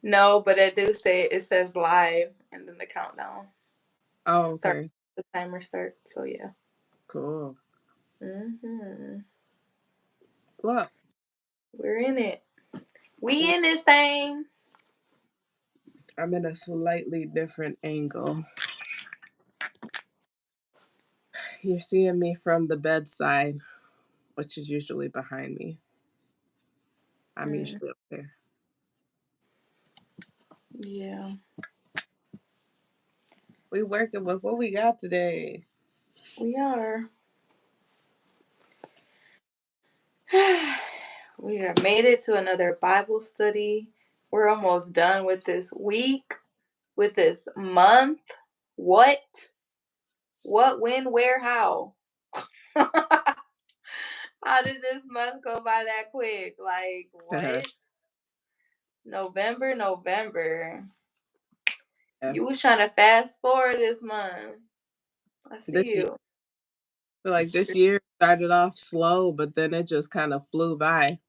No, but I do say it says live and then the countdown. Oh, Start okay. the timer starts. So yeah. Cool. Mhm. Well, We're in it. We in this thing. I'm in a slightly different angle. You're seeing me from the bedside, which is usually behind me. I'm Mm, usually up there. yeah. We working with what we got today. We are. We have made it to another Bible study. We're almost done with this week, with this month. What? What, when, where, how? How did this month go by that quick? Like, Yeah. what? November. You was trying to fast forward this month. I see This year, you. I feel like this year started off slow, but then it just kind of flew by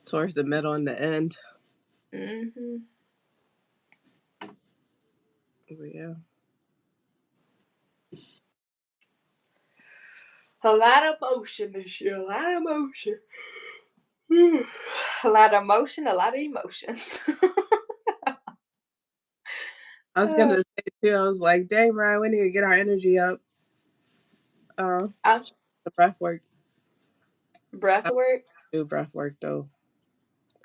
towards the middle and the end. Hmm. But yeah. A lot of motion this year. A lot of motion. A lot of motion, a lot of emotions. I was gonna say too, I was like, dang Ryan, we need to get our energy up. I, The breath work. breath I work? do breath work though.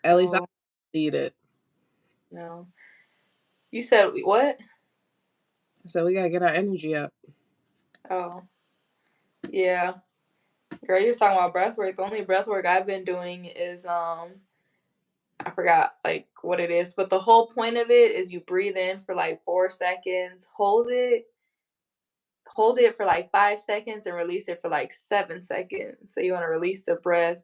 At least I Oh, need it. no. You said what? So we gotta get our energy up. Oh, yeah. Girl, you were talking about breath work. The only breath work I've been doing is I forgot like what it is, but the whole point of it is you breathe in for like 4 seconds, hold it for like 5 seconds, and release it for like 7 seconds. So you want to release the breath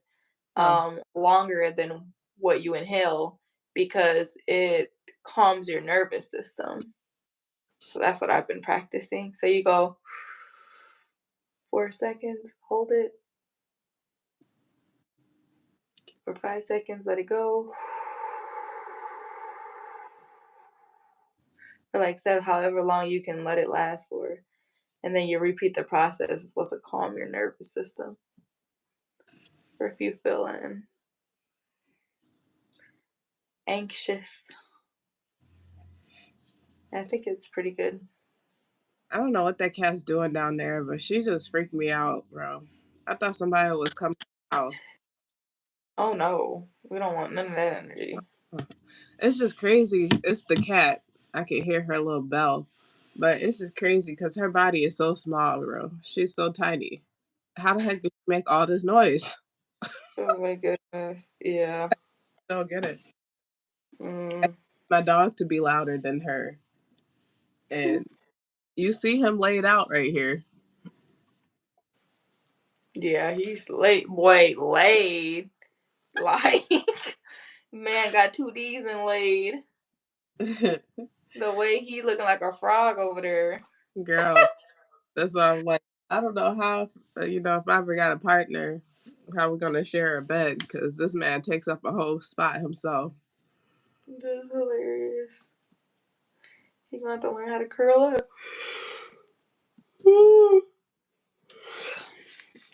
Oh, longer than what you inhale because it calms your nervous system. So that's what I've been practicing. So you go 4 seconds, hold it for 5 seconds, let it go. For like so however long you can let it last for. And then you repeat the process. It's supposed to calm your nervous system. For if you feeling anxious. I think it's pretty good. I don't know what that cat's doing down there, but she just freaked me out, bro. I thought somebody was coming out. Oh no, we don't want none of that energy. It's just crazy. It's the cat. I can hear her little bell. But it's just crazy because her body is so small, bro. She's so tiny. How the heck did she make all this noise? Oh my goodness. Yeah. Don't get it. Mm. My dog to be louder than her. And you see him laid out right here. Yeah, he's late. Wait, laid. Like, man got two D's and laid. The way he looking like a frog over there. Girl, that's why I'm like, I don't know how, if I ever got a partner, how we're going to share a bed because this man takes up a whole spot himself. That's hilarious. He gonna have to learn how to curl up.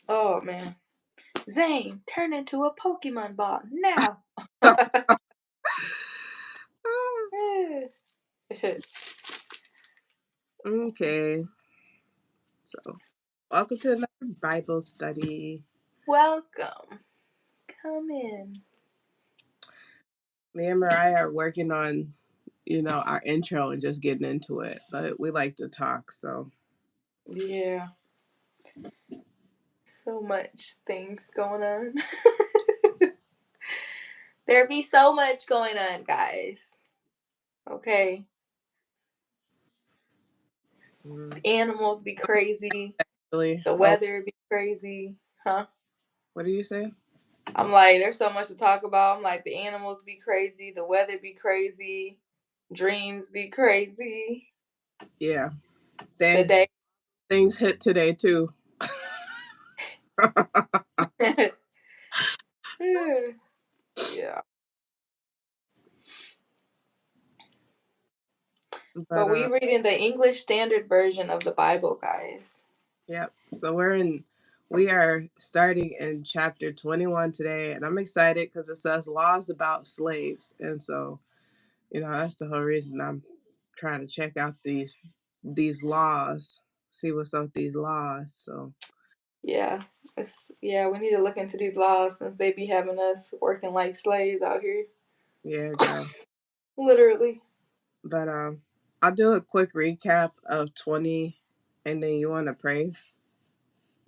Oh man. Zane, turn into a Pokemon ball now. Okay, so welcome to another Bible study. Welcome. Come in. Me and Mariah are working on, our intro and just getting into it, but we like to talk, so. Yeah. So much things going on. There be so much going on, guys. Okay. Mm, Animals be crazy. really? The Oh, weather be crazy. Huh? what do you say? I'm like, there's so much to talk about. I'm like, the animals be crazy. The weather be crazy. Dreams be crazy. Yeah, The dang, day. things hit today too. Yeah. But But we reading the English Standard Version of the Bible, guys. yep. So we are starting in chapter 21 today, and I'm excited because it says laws about slaves, and so that's the whole reason I'm trying to check out these laws, see what's up with these laws. So Yeah. Yeah, we need to look into these laws since they be having us working like slaves out here. yeah, girl. Literally. But I'll do a quick recap of 20, and then you want to pray.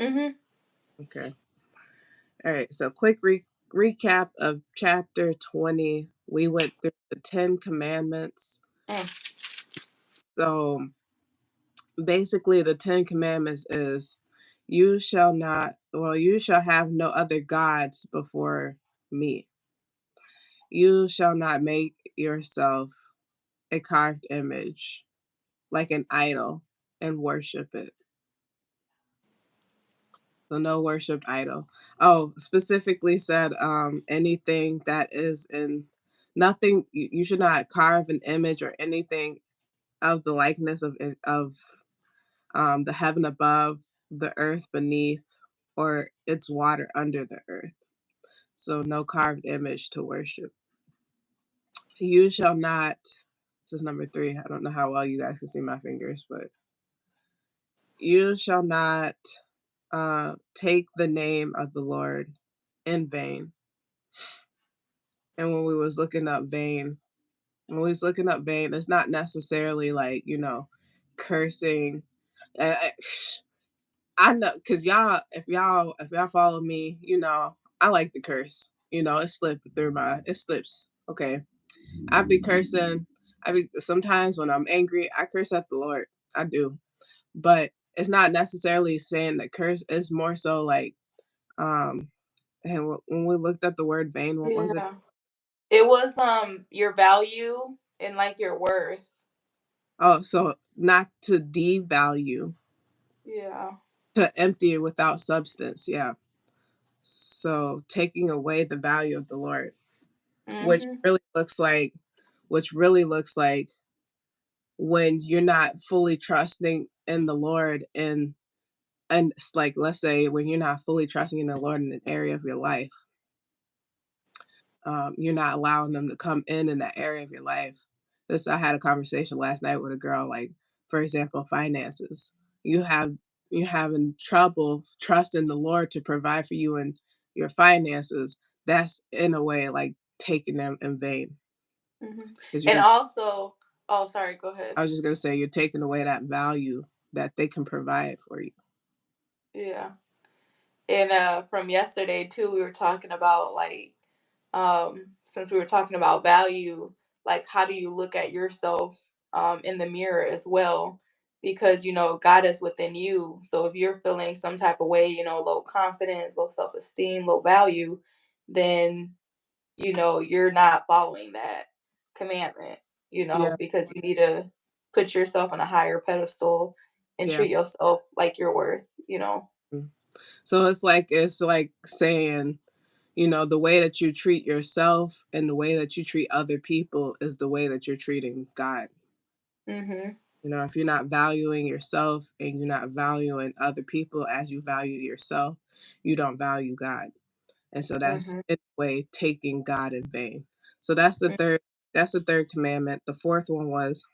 Mhm. Okay. All right. So quick recap of chapter 20. We went through the 10 Commandments. Mm. So basically, the 10 Commandments is you shall have no other gods before me. You shall not make yourself a carved image like an idol and worship it. So no worshipped idol. Oh, specifically said anything that is in nothing you should not carve an image or anything of the likeness of the heaven above, the earth beneath, or its water under the earth. So no carved image to worship. You shall not, this is number 3. I don't know how well you guys can see my fingers, but you shall not take the name of the Lord in vain. And when we was looking up vain, it's not necessarily like, cursing. And I know, cause if y'all follow me, I like to curse. It slips. Okay, I be cursing. I be sometimes when I'm angry, I curse at the Lord. I do, but it's not necessarily saying that curse. It's more so like, um, and when we looked up the word vain, what was it? Yeah. It was your value and like your worth. Oh, so not to devalue, Yeah. to empty it without substance. Yeah. So taking away the value of the Lord, which Mhm. really looks like, which really looks like when you're not fully trusting in the Lord, and it's like, let's say when you're not fully trusting in the Lord in an area of your life, you're not allowing them to come in that area of your life. I had a conversation last night with a girl, like, for example, finances. You have you having trouble trusting the Lord to provide for you and your finances. That's in a way like taking them in vain. Mhm. Because And you're also, oh, sorry, go ahead. I was just gonna say you're taking away that value that they can provide for you. Yeah. And from yesterday too, we were talking about like since we were talking about value, like how do you look at yourself in the mirror as well? Because God is within you. So if you're feeling some type of way, low confidence, low self-esteem, low value, then you're not following that commandment, Yeah, because you need to put yourself on a higher pedestal and yeah. treat yourself like you're worth. Mm. So it's like saying, the way that you treat yourself and the way that you treat other people is the way that you're treating God. Mhm. If you're not valuing yourself and you're not valuing other people as you value yourself, you don't value God. And so that's Mhm. in a way taking God in vain. So that's the third commandment. The fourth one was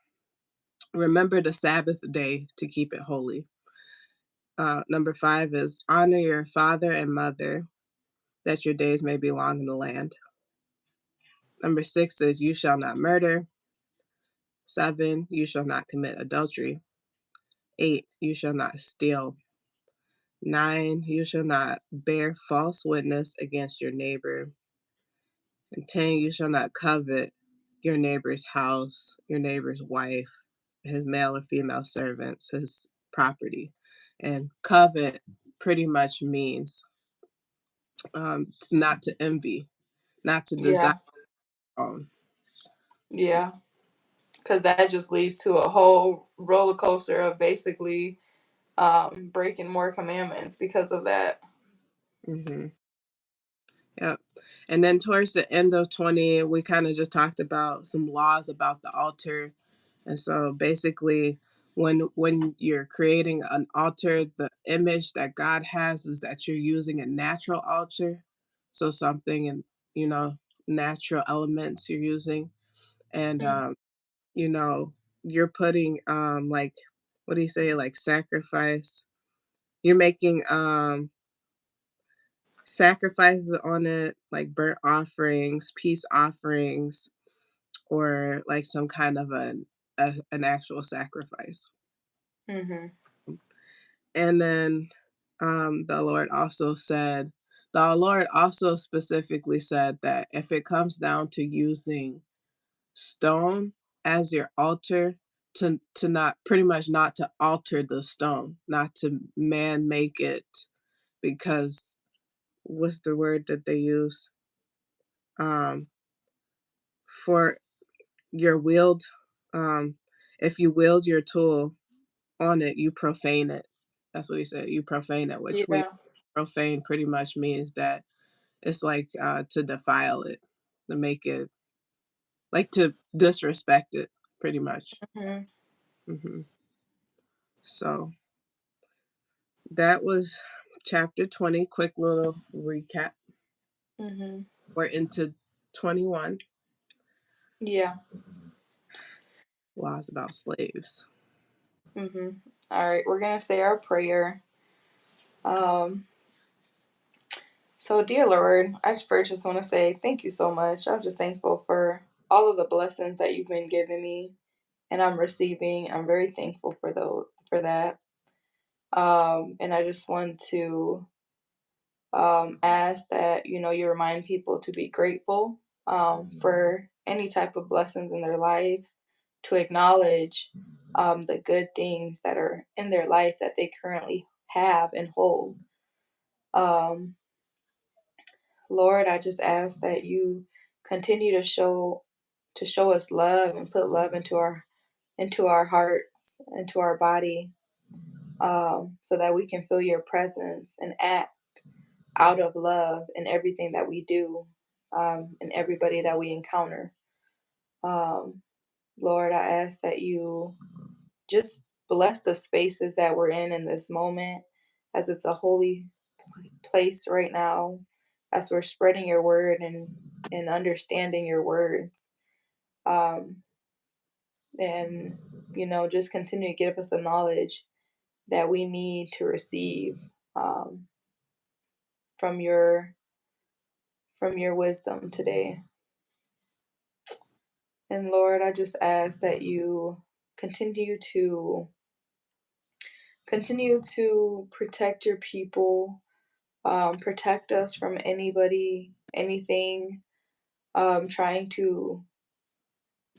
remember the Sabbath day to keep it holy. Number 5 is honor your father and mother that your days may be long in the land. Number 6 is you shall not murder. 7, you shall not commit adultery. 8, you shall not steal. 9, you shall not bear false witness against your neighbor. And 10, you shall not covet your neighbor's house, your neighbor's wife, his male or female servants, his property. And covet pretty much means not to envy, not to desire. Yeah. Yeah. Because that just leads to a whole roller coaster of basically breaking more commandments because of that. Mm-hmm. Yep. And then towards the end of 20, we kind of just talked about some laws about the altar. And so basically, when you're creating an altar, the image that God has is that you're using a natural altar, so something in, you know, natural elements you're using, and Mm, you know, you're putting like, what do you say, like sacrifice. You're making sacrifices on it, like burnt offerings, peace offerings, or like some kind of an actual sacrifice. mhm, And then the Lord also specifically said that if it comes down to using stone as your altar, to not, pretty much not to alter the stone, not to man make it, because what's the word that they use? Um, for your wield, um, if you wield your tool on it, you profane it. That's what he said. You profane it, which we yeah, profane pretty much means that it's like to defile it, to make it, like to disrespect it, pretty much. mhm, hmm So that was chapter 20. Quick little recap. mhm, We're into 21, yeah, laws about slaves. mhm. All right, we're gonna say our prayer. Um, so dear Lord, I first just want to say thank you so much. I'm just thankful for all of the blessings that you've been giving me and I'm receiving. I'm very thankful for that. And I just want to ask that you remind people to be grateful for any type of blessings in their lives, to acknowledge the good things that are in their life that they currently have and hold. Um, Lord, I just ask that you continue to show us love and put love into our hearts, into our body, so that we can feel your presence and act out of love in everything that we do, and everybody that we encounter. Um, Lord, I ask that you just bless the spaces that we're in this moment, as it's a holy place right now, as we're spreading your word and understanding your words. Um, and, just continue to give us the knowledge that we need to receive um, from your wisdom today. And Lord, I just ask that you continue to continue to protect your people, protect us from anybody, anything trying to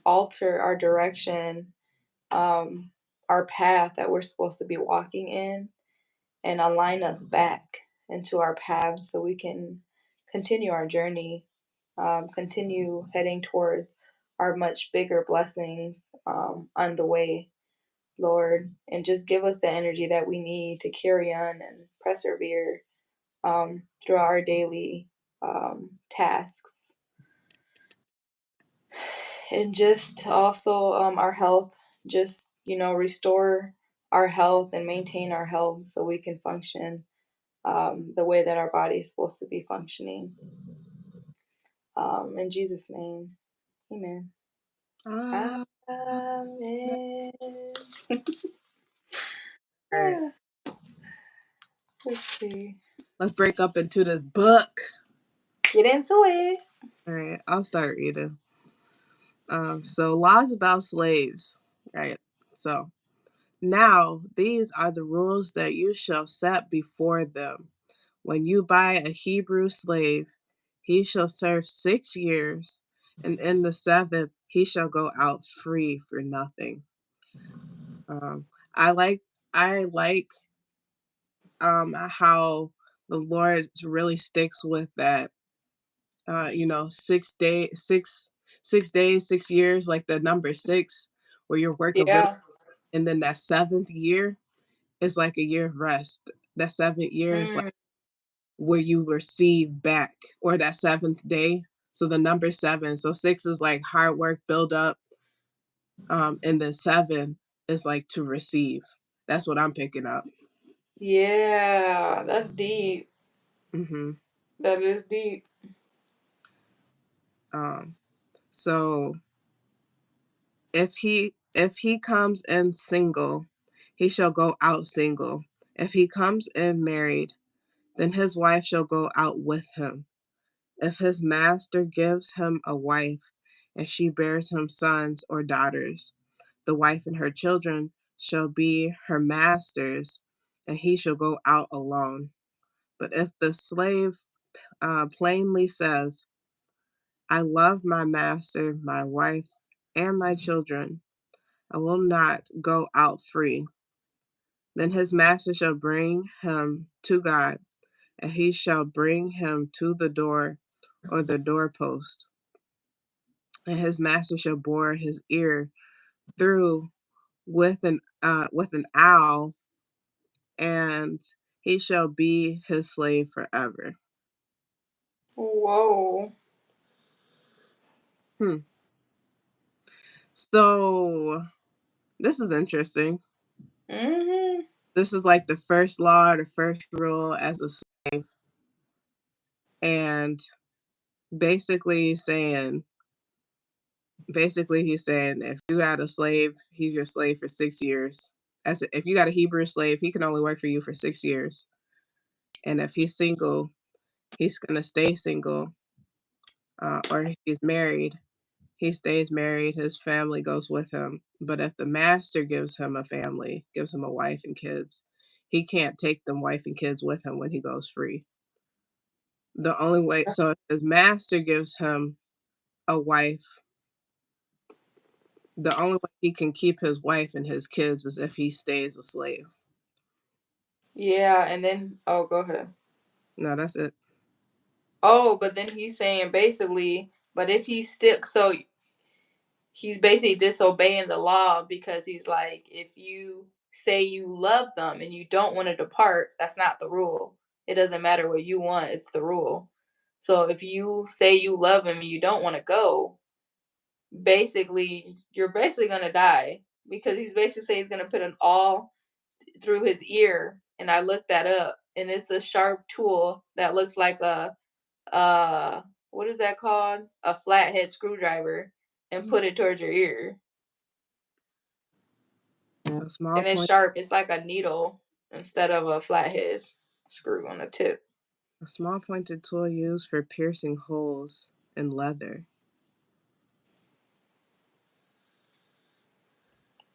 alter our direction, um, our path that we're supposed to be walking in, and align us back into our path so we can continue our journey, continue heading towards our much bigger blessings on the way, Lord, and just give us the energy that we need to carry on and persevere through our daily tasks. And just also our health, just, restore our health and maintain our health so we can function the way that our body is supposed to be functioning. In Jesus' name, amen. Ah, Amen. all right. Let's see. Let's break up into this book. Get into it. All right, I'll start reading. So laws about slaves, right? So now these are the rules that you shall set before them. When you buy a Hebrew slave, he shall serve 6 years, and in the seventh he shall go out free for nothing. Um, I like I like how the Lord really sticks with that. 6 days, 6 years, like the number six, where you're working really, Yeah. and then that seventh year is like a year of rest. That seventh year is like Mm, where you receive back, or that seventh day. So the number seven. So six is like hard work, build up. And then 7 is like to receive. That's what I'm picking up. Yeah, that's deep. Hmm. That is deep. Um, so if he comes in single, he shall go out single. If he comes in married, then his wife shall go out with him. If his master gives him a wife, and she bears him sons or daughters, the wife and her children shall be her master's, and he shall go out alone. But if the slave plainly says, I love my master, my wife, and my children, I will not go out free, then his master shall bring him to God, and he shall bring him to the door or the doorpost, and his master shall bore his ear through with an owl, and he shall be his slave forever. Whoa. Hmm. So this is interesting. Mhm. This is like the first law, the first rule as a slave, and basically saying, he's saying if you got a slave, he's your slave for 6 years. If you got a Hebrew slave, he can only work for you for 6 years. And if he's single, he's gonna stay single. Or if he's married, he stays married. His family goes with him. But if the master gives him a family, gives him a wife and kids, he can't take them wife and kids with him when he goes free. The only way, so if his master gives him a wife, the only way he can keep his wife and his kids is if he stays a slave. Yeah, and then oh, go ahead. No, that's it. Oh, but then he's saying basically, but if he still, so he's basically disobeying the law because he's like, if you say you love them and you don't want to depart, that's not the rule. It doesn't matter what you want, it's the rule. So if you say you love him and you don't want to go, basically, you're basically going to die because he's basically saying he's going to put an awl through his ear. And I looked that up, and it's a sharp tool that looks like a uh what is that called? A flathead screwdriver, and put it towards your ear. A small And it's point, sharp. It's like a needle instead of a flathead screw on the tip. a small pointed tool used for piercing holes in leather.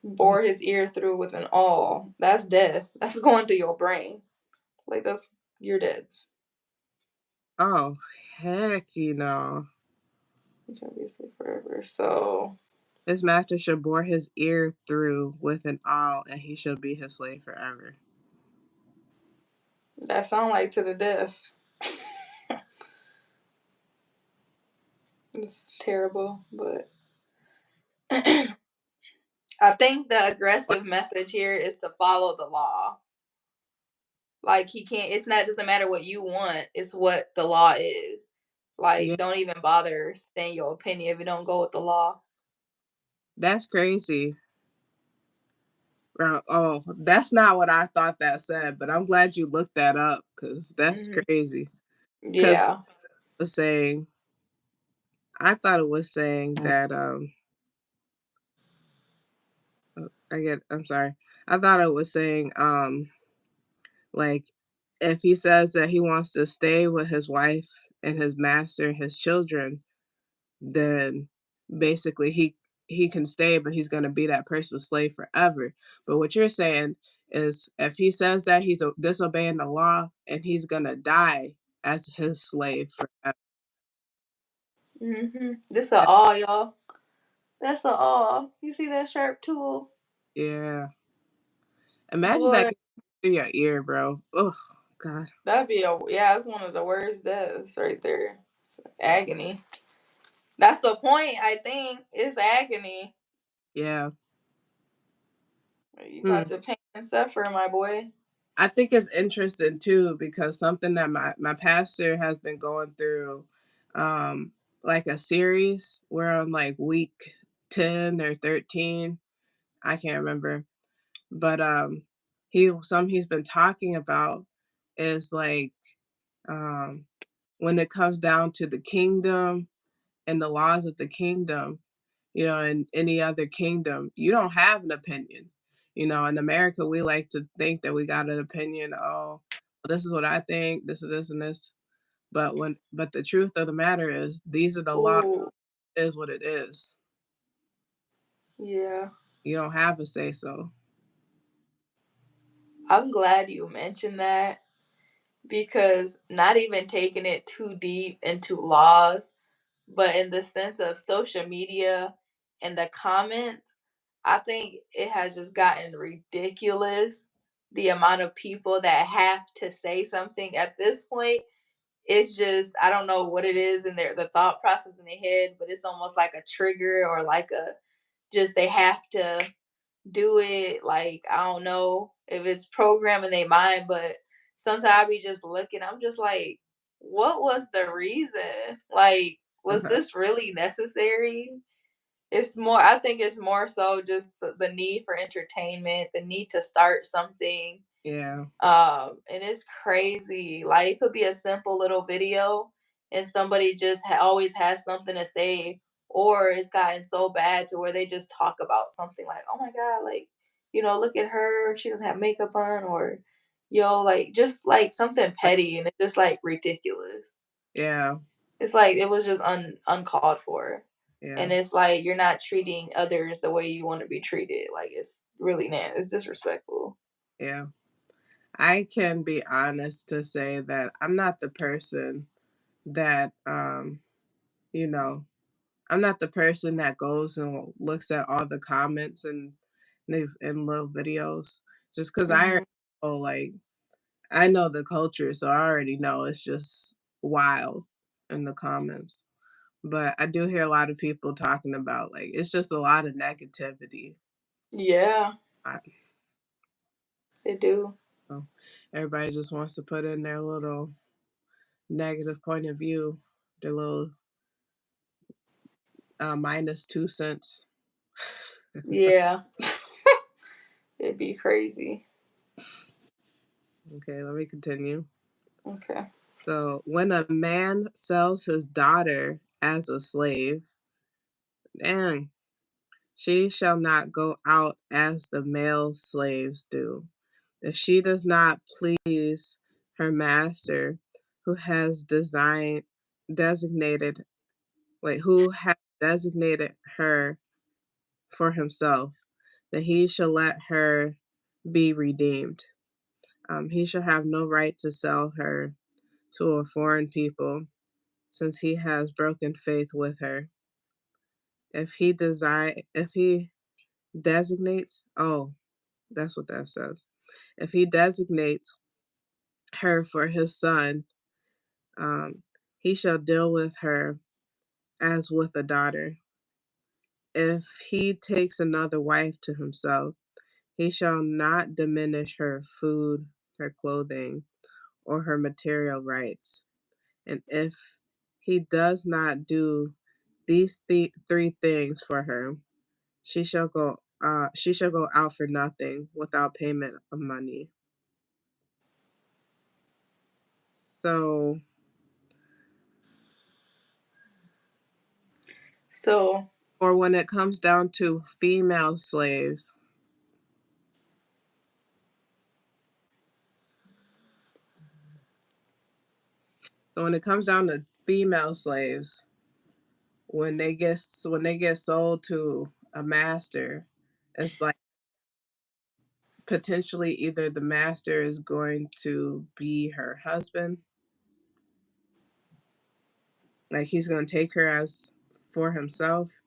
Bore his ear through with an awl. That's death. That's going to your brain. Like that's you're dead. Oh, heck, you know. Which obviously forever. So His master shall bore his ear through with an awl, and he shall be his slave forever. that sound like to the death. It's terrible, but I think the aggressive message here is to follow the law. Like he can't. It's not. Doesn't matter what you want. It's what the law is. Yeah, Like don't even bother saying your opinion if you don't go with the law. that's crazy. Oh, that's not what I thought that said, but I'm glad you looked that up because that's Hmm. crazy. Because Yeah. it was saying, I thought it was saying that I'm sorry. I thought it was saying like if he says that he wants to stay with his wife and his master and his children, then basically he can stay, but he's going to be that person's slave forever. But what you're saying is if he says that he's disobeying the law and he's going to die as his slave forever. This a all y'all. That's a all. You see that sharp tool, Yeah. Imagine that boy? going through your ear, bro. Oh, God. That'd be a yeah. That's one of the worst deaths right there. It's agony. That's the point. I think it's agony. Yeah. You Hmm. got to pain and suffer, my boy. I think it's interesting too because something that my pastor has been going through, like a series. We're on like week. 10 or 13. I can't remember. But he's been talking about is like um when it comes down to the kingdom and the laws of the kingdom, in any other kingdom, you don't have an opinion. In America, we like to think that we got an opinion. Oh, well, this is what I think. This is this and this. But the truth of the matter is, these are the laws. Ooh, Is what it is. yeah. You don't have a say so. I'm glad you mentioned that because not even taking it too deep into laws, but in the sense of social media and the comments, I think it has just gotten ridiculous. The amount of people that have to say something at this point, it's just I don't know what it is in the thought process in their head, but it's almost like a trigger or like a just they have to do it. Like I don't know if it's programmed in their mind, but sometimes I be just looking. I'm just like, what was the reason? Like, was Uh-huh. this really necessary? It's more. I think it's more so just the need for entertainment, the need to start something, Yeah. and it's crazy. Like it could be a simple little video, and somebody just always has something to say, or it's gotten so bad to where they just talk about something like, "Oh my god, like look at her, she doesn't have makeup on," or like just like something petty, and it's just like ridiculous. Yeah. It's like it was just uncalled for, Yeah. and it's like you're not treating others the way you want to be treated. Like it's really it's disrespectful. Yeah. I can be honest to say that I'm not the person that you know, I'm not the person that goes and looks at all the comments and they've in little videos just because I Hmm. already know, like I know the culture, so I already know it's just wild in the comments. But I do hear a lot of people talking about like it's just a lot of negativity. Yeah, I, they do. so everybody just wants to put in their little negative point of view, their little minus 2 cents. Yeah, it'd be crazy. Okay, let me continue. Okay. So, when a man sells his daughter as a slave, dang, she shall not go out as the male slaves do. If she does not please her master, who has designated, who has designated her for himself, then he shall let her be redeemed. He shall have no right to sell her to a foreign people, since he has broken faith with her. If he designates, oh, that's what that says. If he designates her for his son, um, he shall deal with her as with a daughter. If he takes another wife to himself, he shall not diminish her food, her clothing, or her material rights. And if he does not do these three things for her, she shall go out for nothing without payment of money. So, So, or when it comes down to female slaves, so when it comes down to female slaves, when they get sold to a master, it's like potentially either the master is going to be her husband, like he's going to take her as for himself,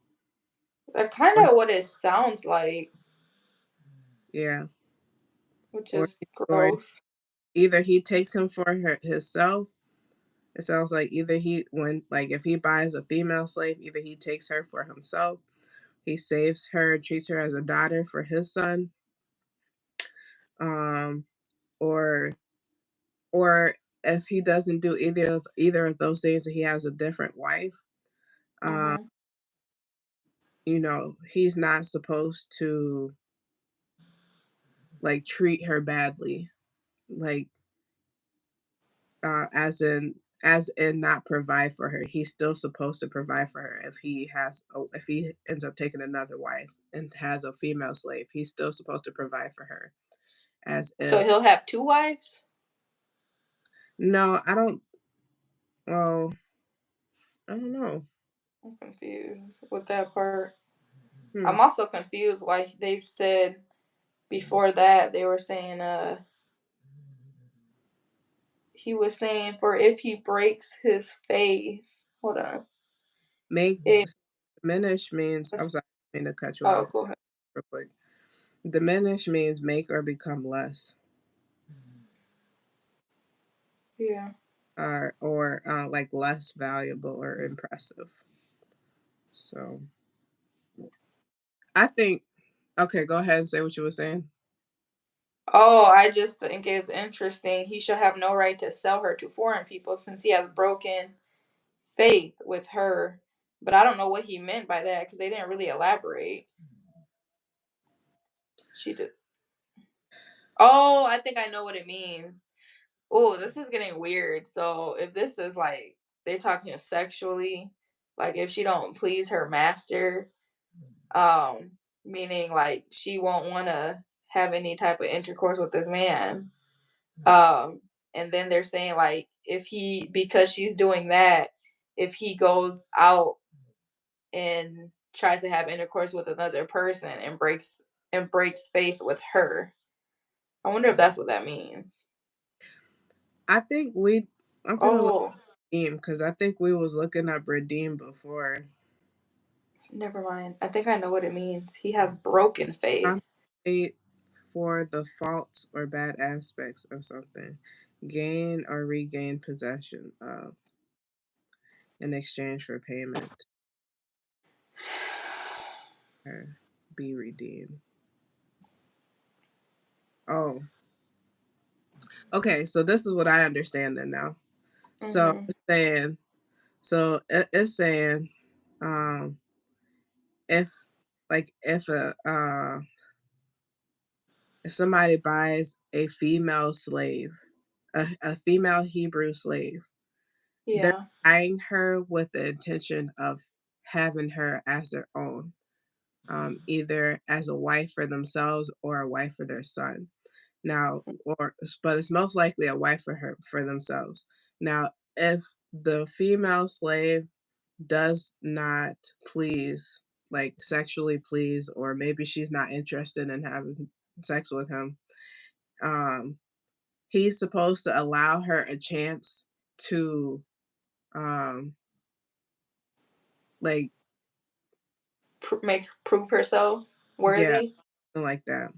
that's kind or of what it sounds like, yeah, which or is he's going gross. either he takes him for himself. It sounds like either he when like if he buys a female slave, either he takes her for himself, he saves her, treats her as a daughter for his son, um, or or if he doesn't do either of those things, and he has a different wife. Um, Hmm. he's not supposed to like treat her badly, like as in not provide for her. He's still supposed to provide for her if he ends up taking another wife and has a female slave. He's still supposed to provide for her. As So if he'll have 2 wives? no, I don't. Well, I don't know. I'm confused with that part. Hmm. I'm also confused why they've said before that they were saying, he was saying for if he breaks his faith. Hold on. Make It diminish means. I'm was, sorry, I mean to cut you oh, off go ahead. real quick. Diminish means make or become less, Yeah. or like less valuable or impressive. So I think. Okay, go ahead and say what you were saying. Oh, I just think it's interesting. He should have no right to sell her to foreign people since he has broken faith with her. But I don't know what he meant by that because they didn't really elaborate. She did. Oh, I think I know what it means. Oh, this is getting weird. So if this is like they're talking sexually, like if she don't please her master, um, meaning like she won't want to have any type of intercourse with this man. Um, and then they're saying like if he because she's doing that, if he goes out and tries to have intercourse with another person and breaks faith with her. I wonder if that's what that means. I think we. I'm gonna look Oh, at redeem because I think we was looking up redeem before. never mind. I think I know what it means. He has broken faith. Compensate for the faults or bad aspects of something. Gain or regain possession of in exchange for payment or be redeemed. Oh, okay. So this is what I understand then now. So Mhm. it's saying, it's saying, um, if if somebody buys a female slave, a female Hebrew slave, they're Yeah. buying her with the intention of having her as their own, either as a wife for themselves or a wife for their son. Now, but it's most likely a wife for themselves. Now, if the female slave does not please, like sexually please, or maybe she's not interested in having sex with him, um, he's supposed to allow her a chance to, um, like, Make prove herself yeah, worthy. something like that.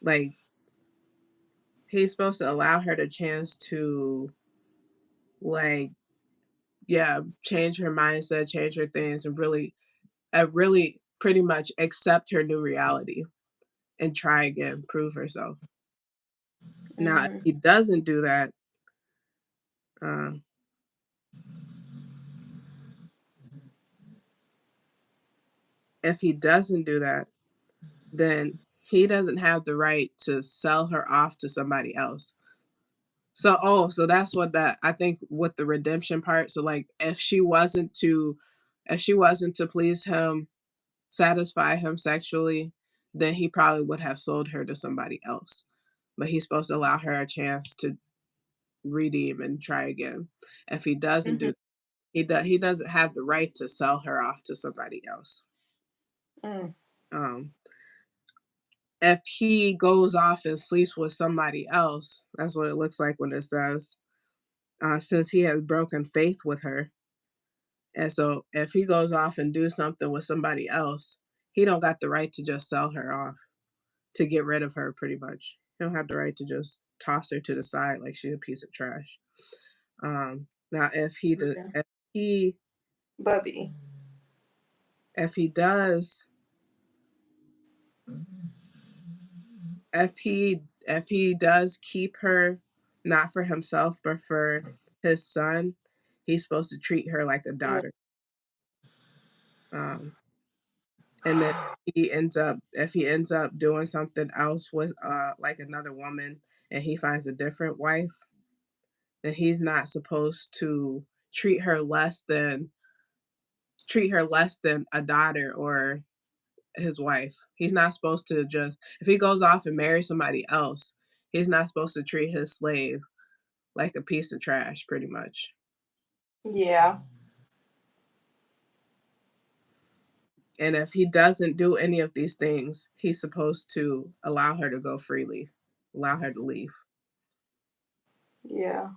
Like, he's supposed to allow her the chance to, like, yeah, change her mindset, change her things, and really pretty much accept her new reality and try again, prove herself. Now, if Mm, he doesn't do that, uh, if he doesn't do that, then he doesn't have the right to sell her off to somebody else. So that's what that I think with the redemption part. So like if she wasn't to please him, satisfy him sexually, then he probably would have sold her to somebody else. But he's supposed to allow her a chance to redeem and try again. If he doesn't mhm, do he doesn't have the right to sell her off to somebody else. mm. Um, if he goes off and sleeps with somebody else, that's what it looks like when it says, since he has broken faith with her. And so if he goes off and do something with somebody else, he don't got the right to just sell her off, to get rid of her pretty much. He don't have the right to just toss her to the side like she's a piece of trash. Now Yeah. he Bubby. if he does if he does keep her not for himself but for his son, he's supposed to treat her like a Yeah. daughter. Um, and then if he ends up doing something else with like another woman and he finds a different wife, then he's not supposed to treat her less than a daughter or his wife. He's not supposed to just if he goes off and marries somebody else, he's not supposed to treat his slave like a piece of trash pretty much. Yeah. And if he doesn't do any of these things, he's supposed to allow her to go freely, allow her to leave. Yeah.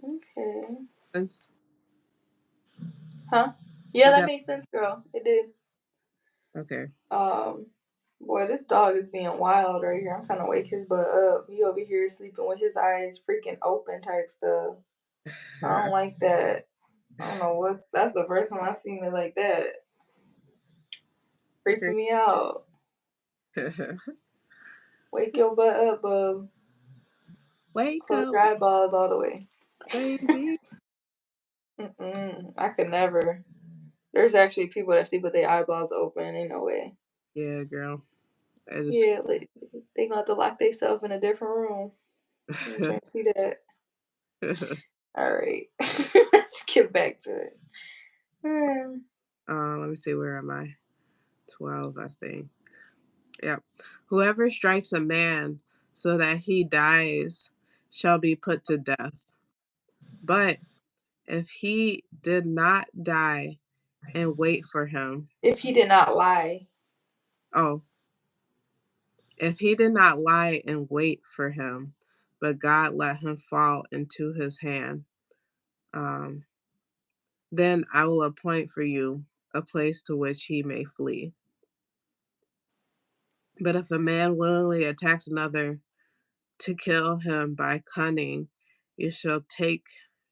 Okay. Since Huh? Yeah, did that you makes sense, girl. It did. okay. Um, boy, this dog is being wild right here. I'm trying to wake his butt up. He over here sleeping with his eyes freaking open type stuff. I don't like that. I don't know what's that's the first time I've seen it like that. Freaking me out. Wake your butt up, bub. Wake Close up, your eyeballs all the way. baby. I could never. There's actually people that sleep with their eyeballs open. Ain't no way. Yeah, girl. I just Yeah, like, they gonna have to lock themselves in a different room. I'm trying to see that. All right, let's get back to it. Hmm. let me see, where am I? 12, I think. Yep. Whoever strikes a man so that he dies shall be put to death. But if he did not die and wait for him, If he did not lie. oh, if he did not lie and wait for him, but God let him fall into his hand, um, then I will appoint for you a place to which he may flee. But if a man willingly attacks another to kill him by cunning, you shall take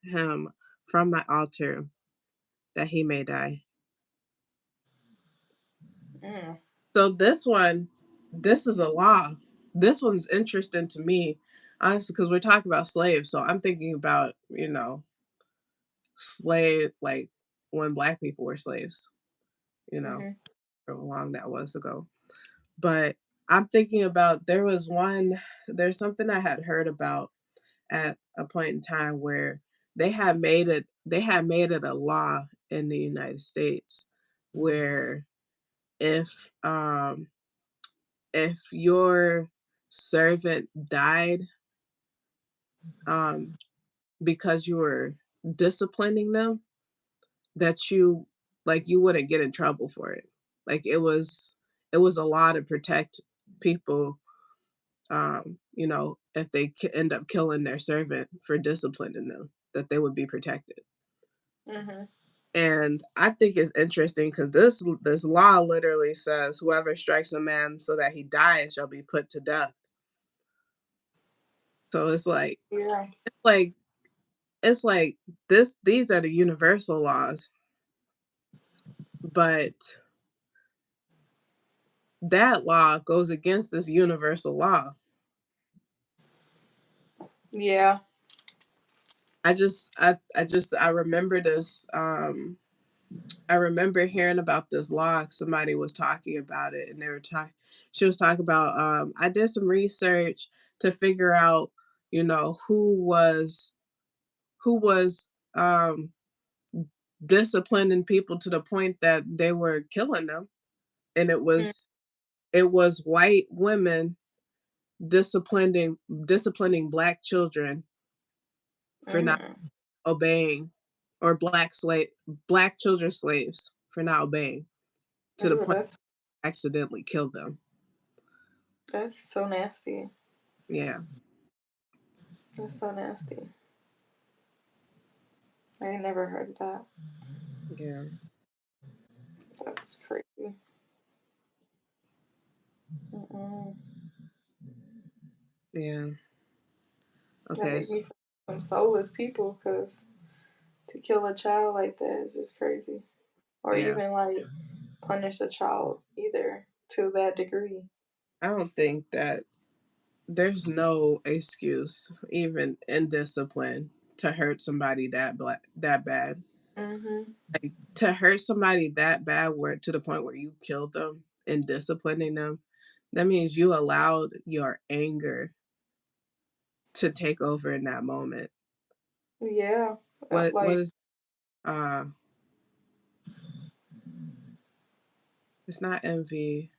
him from my altar that he may die. Mm, So this is a law. This one's interesting to me, honestly, because we're talking about slaves. So I'm thinking about, slave, like when black people were slaves, you know, mm-hmm, how long that was ago. But I'm thinking about there's something I had heard about at a point in time where they had made it a law in the United States where if um if your servant died um because you were disciplining them, that you wouldn't get in trouble for it. Like it was a law to protect people, if they end up killing their servant for disciplining them, that they would be protected. mm-hmm. And I think it's interesting because this law literally says whoever strikes a man so that he dies shall be put to death. So Yeah, like it's like these are the universal laws, but that law goes against this universal law. yeah. I remember this. I remember hearing about this law. Somebody was talking about it, and she was talking about. I did some research to figure out, who was um, disciplining people to the point that they were killing them, and it was white women disciplining black children for not Mm-hmm. obeying, or black children slaves for not obeying, to the Ooh, point they accidentally killed them. that's so nasty. Yeah. That's so nasty. I ain't never heard of that. Yeah. That's crazy. Mm-mm. Yeah. That Okay. make me feel some soulless people because to kill a child like that is just crazy. Or Yeah. even like punish a child either to that degree. I don't think that. there's no excuse, even in discipline, to hurt somebody that bad. Mhm. Like to hurt somebody that bad, where to the point where you killed them in disciplining them, that means you allowed your anger to take over in that moment. Yeah. What Like is uh it's not envy.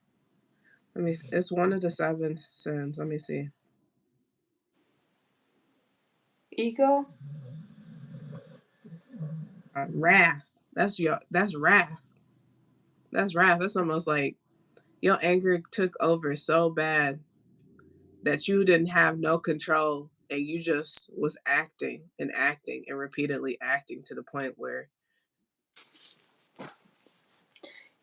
It's one of the seven sins. Let me see. ego. Wrath. That's wrath. That's wrath. That's almost like your anger took over so bad that you didn't have no control and you just was acting and repeatedly acting to the point where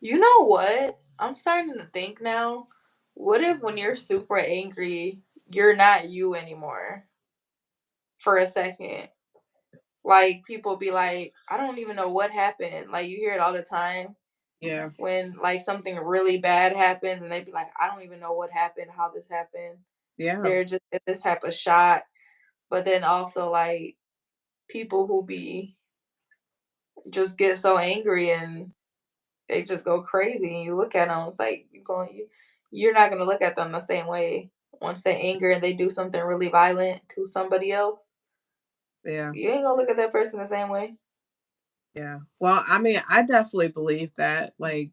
You know what? I'm starting to think now. What if when you're super angry, you're not you anymore for a second? Like people be like, I don't even know what happened. Like you hear it all the time yeah, when like something really bad happens and they be like, I don't even know what happened, how this happened. yeah, They're just in this type of shot. But then also like people who be just get so angry and they just go crazy and you look at them, it's like you're not gonna look at them the same way once they anger and they do something really violent to somebody else. yeah, You ain't gonna look at that person the same way. yeah. Well, I mean, I definitely believe that, like,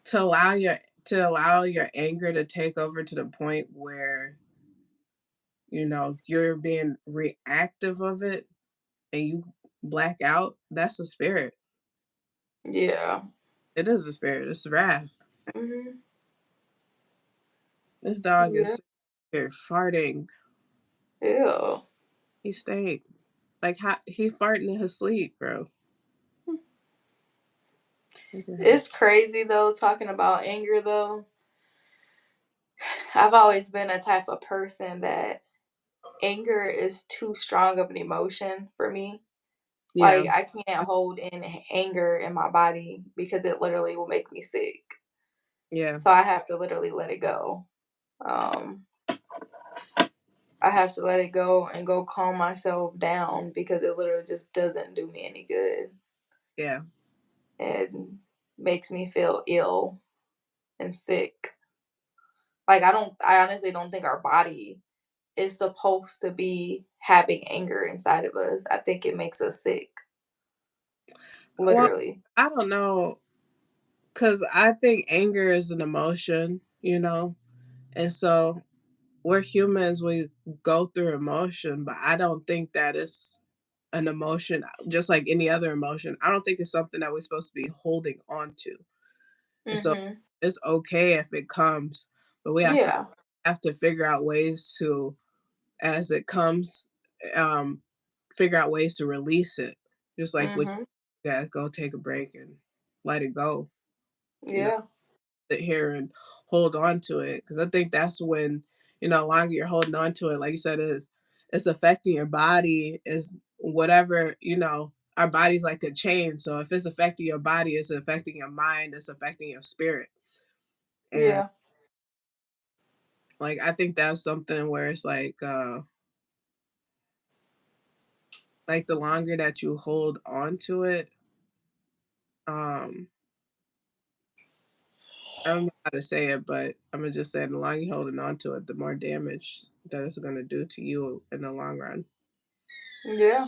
to allow your to allow your anger to take over to the point where you're being reactive of it and you black out. That's a spirit. Yeah. It is a spirit. It's wrath. Mhm. This dog Yeah. is here farting. Ew. He stayed. Like how he farting in his sleep, bro. Look at him. It's crazy though, talking about anger though. I've always been a type of person that anger is too strong of an emotion for me. Yeah, Like I can't hold in anger in my body because it literally will make me sick. yeah, So I have to literally let it go. Um, I have to let it go and go calm myself down because it literally just doesn't do me any good. yeah. It makes me feel ill and sick. I honestly don't think our body is supposed to be having anger inside of us. I think it makes us sick, Well, literally. I don't know, cause I think anger is an emotion, and so we're humans. We go through emotion, but I don't think that is an emotion, just like any other emotion. I don't think it's something that we're supposed to be holding on to. And so Mhm. it's okay if it comes, but we Yeah. have to figure out ways to, as it comes, um, figure out ways to release it. Just like with Mhm. yeah, go take a break and let it go. You know, Yeah. sit here and hold on to it because I think that's when the longer you're holding on to it, like you said, it's affecting your body. Is whatever our body's like a chain. So if it's affecting your body, it's affecting your mind. It's affecting your spirit. And Yeah. like I think that's something where it's like the longer that you hold on to it, um, I don't know how to say it, but I'm gonna just say the longer you're holding on to it, the more damage that it's gonna do to you in the long run. Yeah.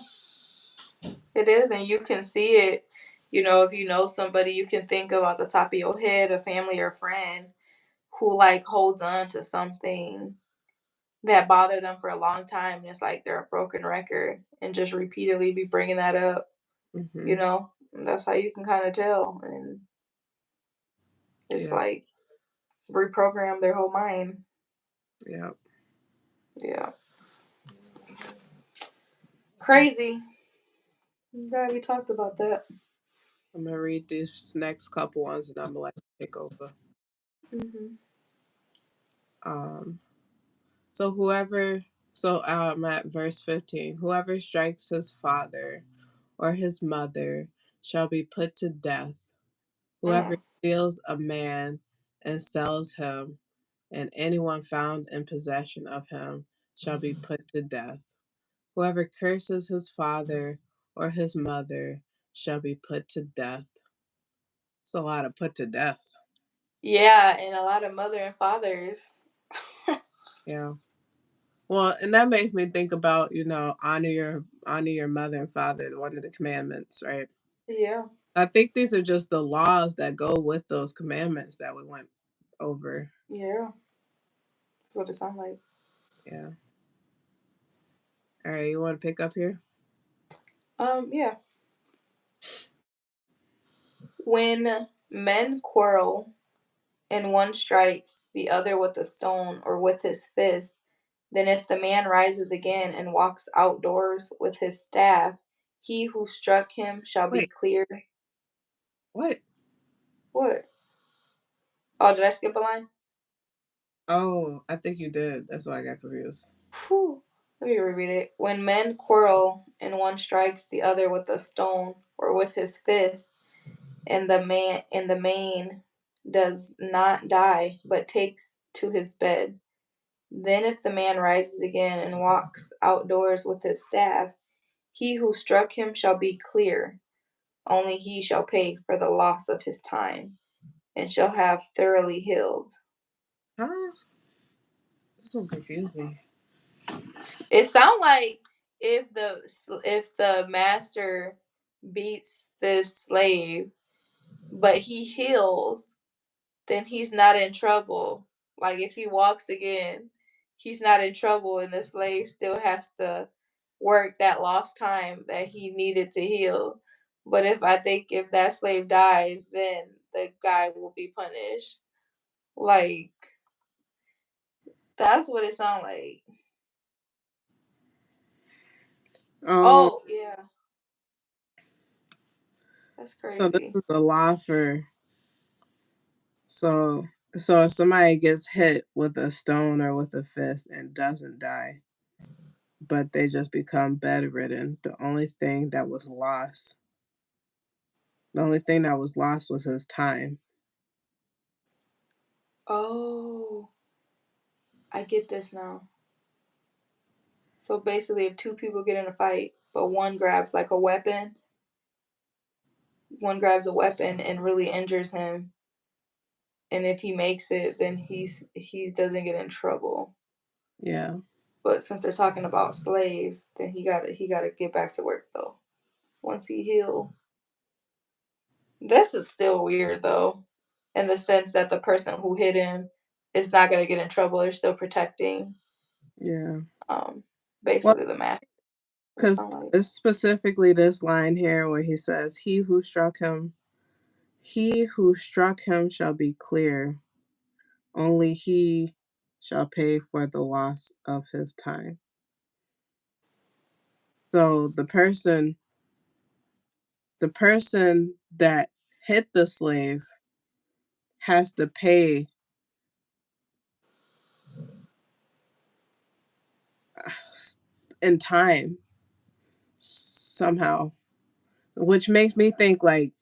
It is, and you can see it. If you know somebody, you can think of off the top of your head a family or friend who like holds on to something that bothered them for a long time, and it's like they're a broken record, and just repeatedly be bringing that up. Hmm. And that's how you can kind of tell, and it's Yeah, like reprogram their whole mind. yeah. Yeah, crazy. I'm glad we talked about that. I'm gonna read these next couple ones, and I'm gonna let you take over. Hmm. Um, so whoever, I'm at verse 15. Whoever strikes his father or his mother shall be put to death. Whoever Mm. steals a man and sells him, and anyone found in possession of him shall be put to death. Whoever curses his father or his mother shall be put to death. It's a lot of put to death. Yeah, and a lot of mother and fathers. Yeah. Well, and that makes me think about, honor your mother and father, one of the commandments, right? Yeah, I think these are just the laws that go with those commandments that we went over. yeah. That's what it sounds like. Yeah. All right, you want to pick up here? Yeah. When men quarrel and one strikes the other with a stone or with his fist, then if the man rises again and walks outdoors with his staff, he who struck him shall be Wait, clear. what? What? Oh, did I skip a line? Oh, I think you did. That's why I got confused. Whew. Let me reread it. When men quarrel and one strikes the other with a stone or with his fist, and the man in the main does not die, but takes to his bed, then if the man rises again and walks outdoors with his staff, he who struck him shall be clear. Only he shall pay for the loss of his time, and shall have thoroughly healed. Huh? This don't confuse me. It sounds like if the master beats this slave, but he heals, then he's not in trouble. Like if he walks again, he's not in trouble, and the slave still has to work that lost time that he needed to heal. But if that slave dies, then the guy will be punished. Like that's what it sounds like. Oh, Oh yeah, that's so this crazy. is the law for so so if somebody gets hit with a stone or with a fist and doesn't die, but they just become bedridden, the only thing that was lost was his time. Oh, I get this now. So basically, if two people get in a fight, but one grabs a weapon and really injures him, and if he makes it, then he doesn't get in trouble. Yeah. But since they're talking about slaves, then he gotta get back to work though. Once he heal, this is still weird though, in the sense that the person who hit him is not gonna get in trouble. They're still protecting, Yeah. um, Well, basically the master. What it because sound like? it's specifically this line here where he says, He who struck him shall be clear. Only he shall pay for the loss of his time. So the person that hit the slave has to pay in time somehow, which makes me think like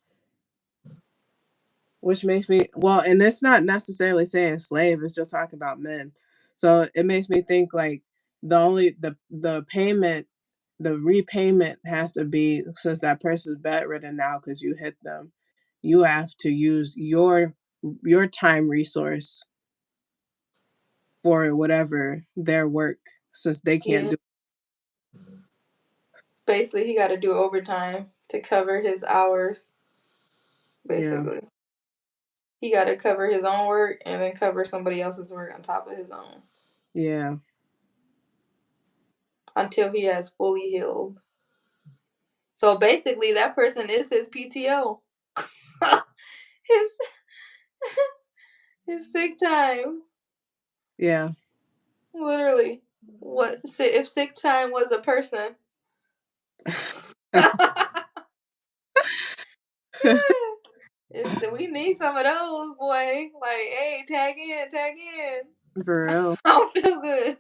which makes me well, and it's not necessarily saying slave, it's just talking about men. So it makes me think like the payment, the repayment has to be, since that person's bedridden now because you hit them, you have to use your time resource for whatever their work, since they can't Yeah, do. basically he got to do overtime to cover his hours. Yeah, Basically, he got to cover his own work and then cover somebody else's work on top of his own yeah, until he has fully healed. So basically, that person is his PTO, his his sick time, yeah. literally. What if sick time was a person? If so, we need some of those, boy. Like, hey, tag in, tag in. For real. I don't feel good.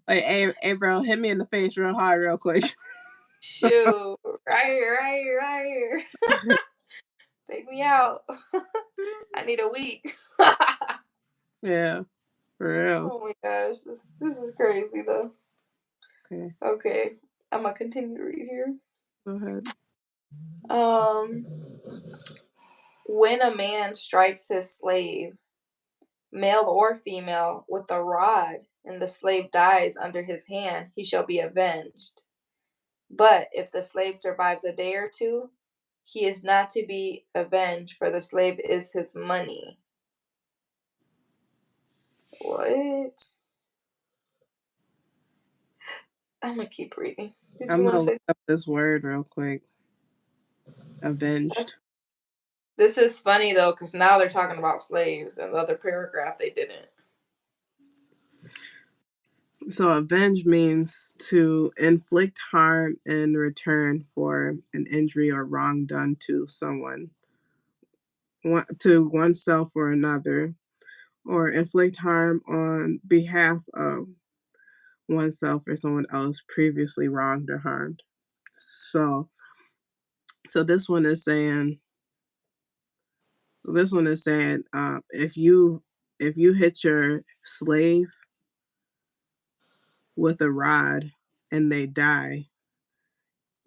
Like, hey, bro, hit me in the face real hard, real quick. Shoot, right here, right here, right here. Take me out. I need a week. Yeah, for real. Oh my gosh, this is crazy though. Okay, Okay, I'm gonna continue to read here. go ahead. Um, when a man strikes his slave, male or female, with a rod, and the slave dies under his hand, he shall be avenged. But if the slave survives a day or two, he is not to be avenged, for the slave is his money. What? I'm gonna keep reading. Did you I'm want to gonna look say? up this word real quick. Avenged. This is funny though, because now they're talking about slaves, and the other paragraph they didn't. So avenge means to inflict harm in return for an injury or wrong done to someone, to oneself or another, or inflict harm on behalf of oneself or someone else previously wronged or harmed. So, so this one is saying, if you hit your slave with a rod and they die,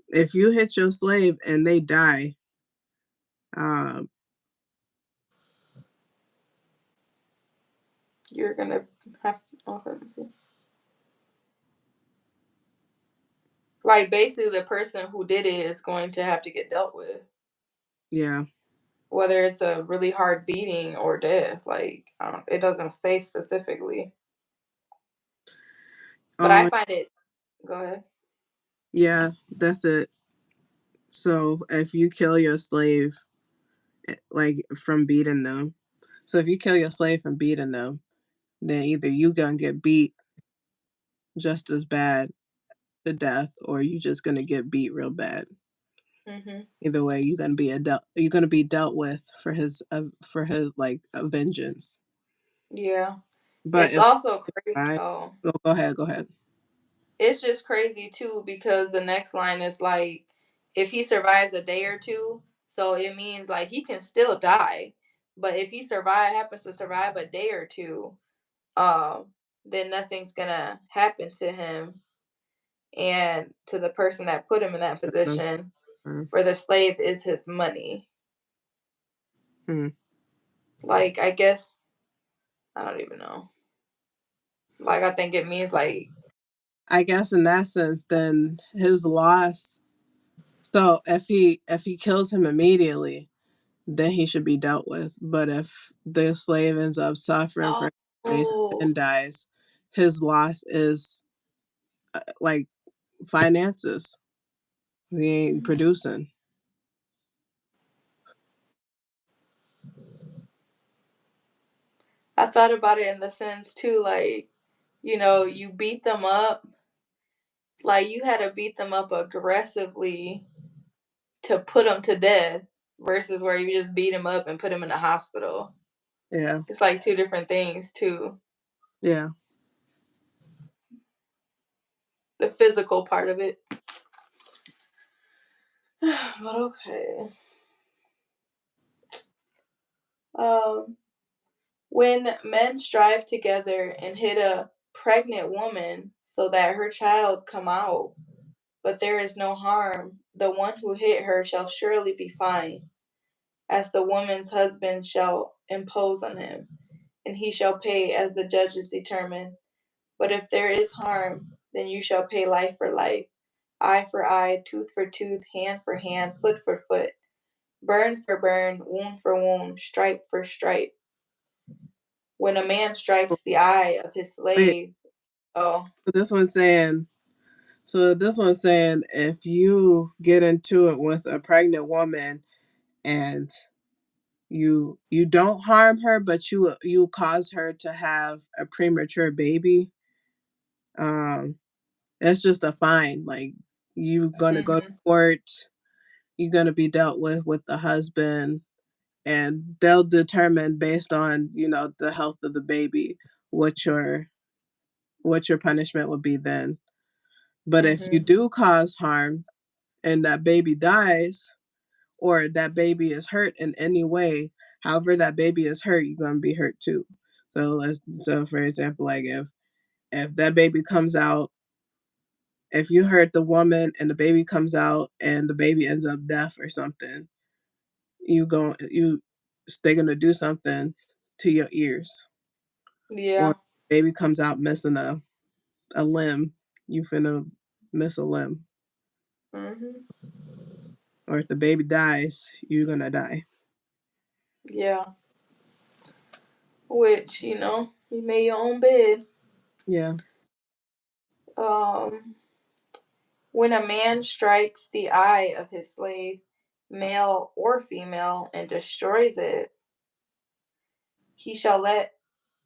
if you hit your slave and they die, um, You're gonna have. Oh, let me see. Like basically, the person who did it is going to have to get dealt with, yeah, whether it's a really hard beating or death. Like it doesn't say specifically, but I oh find it. Go ahead. yeah, that's it. So if you kill your slave, like from beating them, so if you kill your slave from beating them, then either you gonna get beat just as bad to death, or you just gonna get beat real bad. Mhm. Either way, you're gonna be dealt with for his like vengeance. Yeah. But It's if also crazy. I Oh, go ahead, go ahead. it's just crazy too because the next line is like, if he survives a day or two, so it means like he can still die, but if he happens to survive a day or two, um, then nothing's gonna happen to him and to the person that put him in that position. For the slave is his money. Hmm. Like I guess I don't even know. Like I think it means like. I guess in that sense, then his loss. So if he kills him immediately, then he should be dealt with. But if the slave ends up suffering for days Oh. and dies, his loss is like finances. He ain't producing. I thought about it in the sense too, like, you beat them up, like you had to beat them up aggressively to put them to death versus where you just beat them up and put them in the hospital. Yeah, It's like two different things too. yeah. The physical part of it. But okay. Um, when men strive together and hit a pregnant woman so that her child come out, but there is no harm, the one who hit her shall surely be fined, as the woman's husband shall impose on him, and he shall pay as the judges determine. But if there is harm, then you shall pay life for life, eye for eye, tooth for tooth, hand for hand, foot for foot, burn for burn, wound for wound, stripe for stripe. When a man strikes the eye of his Wait, slave, oh, so this one's saying if you get into it with a pregnant woman and you don't harm her, but you cause her to have a premature baby, um, that's just a fine. Like you gonna go to mm-hmm, court, you're gonna be dealt with the husband, and they'll determine based on the health of the baby what your punishment would be then. But if you mm-hmm, do cause harm and that baby dies, or that baby is hurt in any way, however that baby is hurt, you're gonna be hurt too. So for example, like if that baby comes out, if you hurt the woman and the baby comes out and the baby ends up deaf or something, you they're gonna do something to your ears. Or Yeah. baby comes out missing a limb, you finna miss a limb. Mhm. Or if the baby dies, you're gonna die. Yeah. Which, you made your own bed. Yeah. Um, when a man strikes the eye of his slave, male or female, and destroys it, he shall let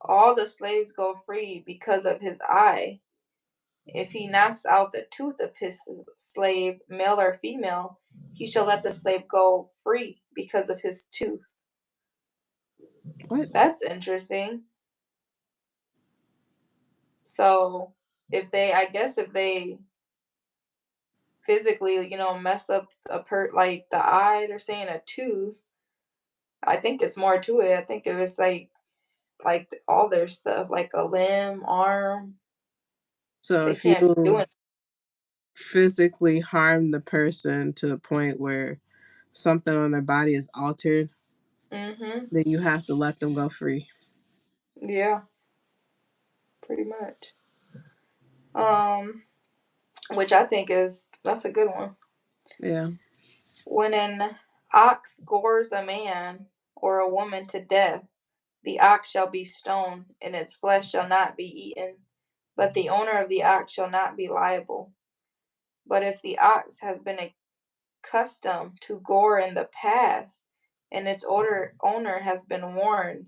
all the slaves go free because of his eye. If he knocks out the tooth of his slave, male or female, he shall let the slave go free because of his tooth. What? That's interesting. So, I guess if they physically, mess up like the eye, they're saying a tooth. I think it's more to it. I think it was like all their stuff, like a limb, arm, So they if can't be you doing. physically harm the person to the point where something on their body is altered, Mhm. then you have to let them go free. Yeah, pretty much. Um, which I think that's a good one. Yeah. When an ox gores a man or a woman to death, the ox shall be stoned, and its flesh shall not be eaten, but the owner of the ox shall not be liable. But if the ox has been accustomed to gore in the past, and its owner has been warned,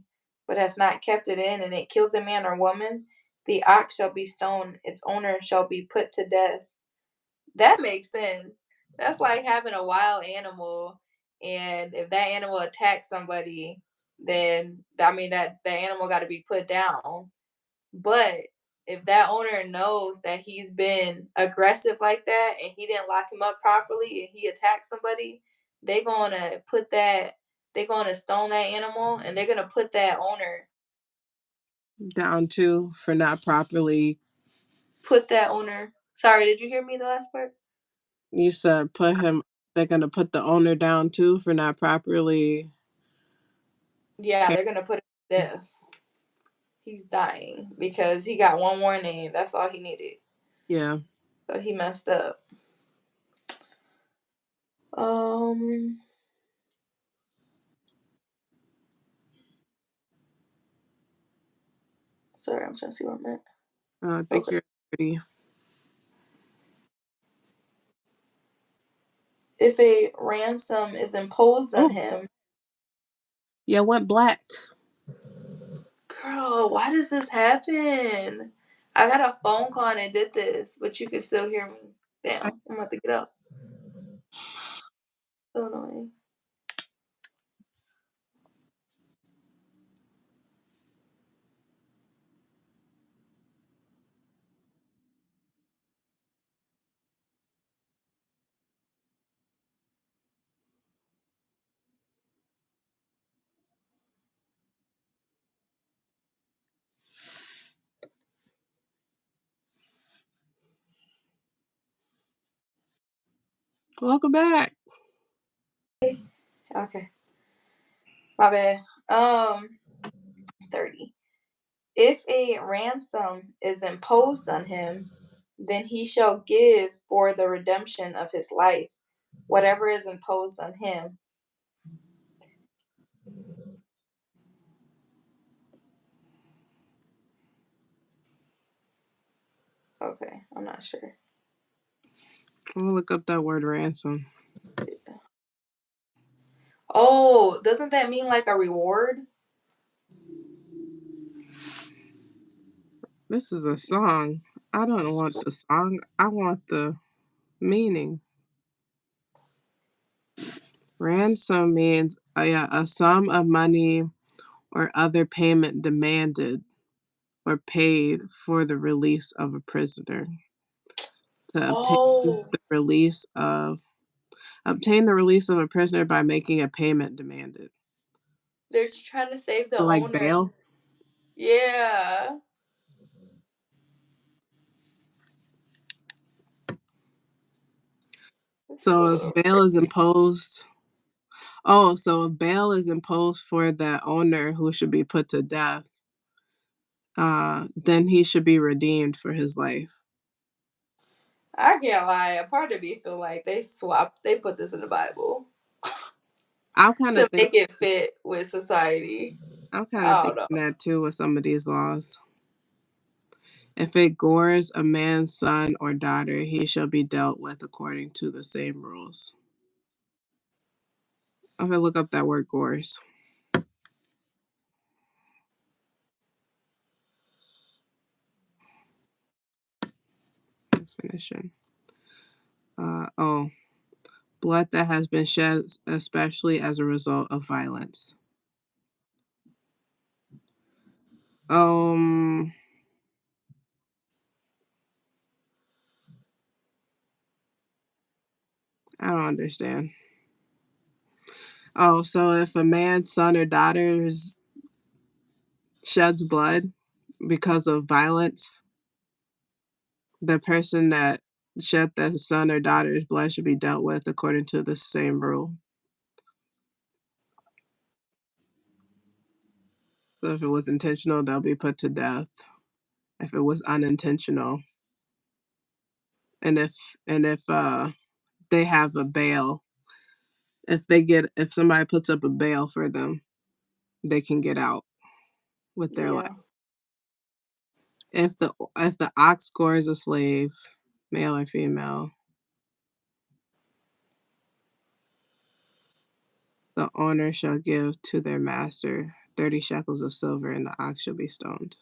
but has not kept it in, and it kills a man or woman, the ox shall be stoned, its owner shall be put to death. That makes sense. That's like having a wild animal, and if that animal attacks somebody, then I mean that animal got to be put down. But if that owner knows that he's been aggressive like that and he didn't lock him up properly and he attacked somebody, they gonna put that they're gonna stone that animal and they're gonna put that owner Down to for not properly. put that owner. Sorry, did you hear me the last part? You said put him. They're gonna put the owner down too for not properly. Yeah, they're gonna put him to death. He's dying because he got one warning. That's all he needed. Yeah. So he messed up. Um, sorry, I'm trying to see where I'm at. I think Okay. you're ready. If a ransom is imposed on Oh, him, yeah. Went black. girl, why does this happen? I got a phone call and it did this, but you can still hear me. I, Damn, I'm about to get up. So annoying. welcome back. Okay, my bad. 30. If a ransom is imposed on him, then he shall give for the redemption of his life whatever is imposed on him. Okay, I'm not sure. I'm gonna look up that word ransom. Oh, doesn't that mean like a reward? This is a song. I don't want the song. I want the meaning. Ransom means yeah, a sum of money or other payment demanded or paid for the release of a prisoner. To obtain Oh, the release of Obtain the release of a prisoner by making a payment demanded. They're trying to save the So like owner. bail. Yeah. This is a So if little bail is crazy. imposed, so if bail is imposed for the owner who should be put to death, then he should be redeemed for his life. I can't lie. A part of me feel like they put this in the Bible I'm kind to of thinking. make it fit with society. I'm kind of I don't thinking know. that too with some of these laws. If it gores a man's son or daughter, he shall be dealt with according to the same rules. I'm gonna look up that word gores. Definition. Oh, blood that has been shed, especially as a result of violence. Um, I don't understand. Oh, so if a man's son or daughter sheds blood because of violence, the person that shed their son or daughter's blood should be dealt with according to the same rule. So if it was intentional, they'll be put to death. If it was unintentional, and if they have a bail, if somebody puts up a bail for them, they can get out with their life. Yeah. If the ox scores a slave, male or female, the owner shall give to their master 30 shekels of silver, and the ox shall be stoned.